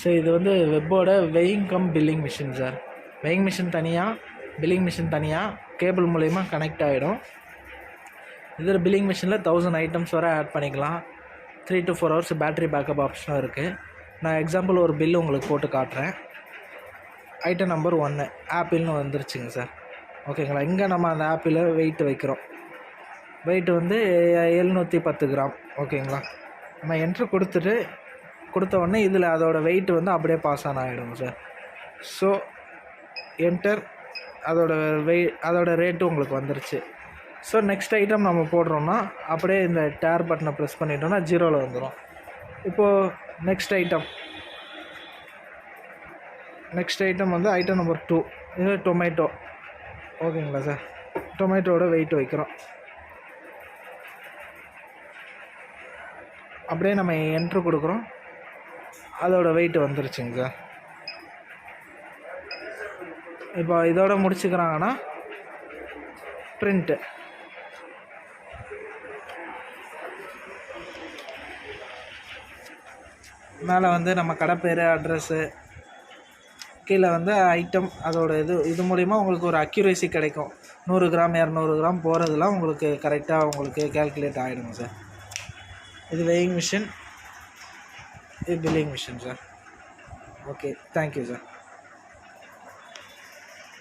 So இது வந்து வெப்போட weighing cum billing machine sir. Weighing machine தனியாக, பில்லிங் மிஷின் தனியாக, கேபிள் மூலயமா கனெக்ட் ஆகிடும். இதில் பில்லிங் மிஷினில் 1000 ஐட்டம்ஸ் வரை ஆட் பண்ணிக்கலாம். 3 to 4 hours பேட்டரி பேக்கப் ஆப்ஷனும் இருக்குது. நான் எக்ஸாம்பிள் ஒரு பில்லு உங்களுக்கு போட்டு காட்டுறேன். ஐட்டம் நம்பர் 1 ஆப்பிள்னு வந்துருச்சுங்க சார். ஓகேங்களா. இங்கே நம்ம அந்த ஆப்பிள் வெயிட் வைக்கிறோம். வெயிட் வந்து 710 கிராம். ஓகேங்களா. நம்ம என்ட்ரு கொடுத்த உடனே இதில் அதோட வெயிட் வந்து அப்படியே பாஸ் ஆன் ஆகிடுங்க சார். ஸோ என்டர், அதோட ரேட்டு உங்களுக்கு வந்துருச்சு. ஸோ நெக்ஸ்ட் ஐட்டம் நம்ம போடுறோன்னா அப்படியே இந்த டேர் பட்டனை ப்ரெஸ் பண்ணிட்டோம்னா 0ல் வந்துடும். இப்போது நெக்ஸ்ட் ஐட்டம் வந்து ஐட்டம் நம்பர் 2. இது டொமேட்டோ. ஓகேங்களா சார். டொமேட்டோட வெயிட் வைக்கிறோம். அப்படியே நம்ம என்ட்ரு கொடுக்குறோம். அதோட வெயிட் வந்துருச்சுங்க சார். இப்போ இதோட முடிச்சுக்கிறாங்கன்னா பிரிண்ட்டு. மேலே வந்து நம்ம கடை பேர், அட்ரஸ்ஸு, கீழே வந்து ஐட்டம், அதோட இது மூலிமா உங்களுக்கு ஒரு அக்யூரேசி கிடைக்கும். 100 கிராம் 200 கிராம் போகிறதுலாம் உங்களுக்கு கரெக்டாக உங்களுக்கு கேல்குலேட் ஆகிடுங்க சார். இது வெயிங் மிஷின், இது billing machine sir. Okay, thank you sir.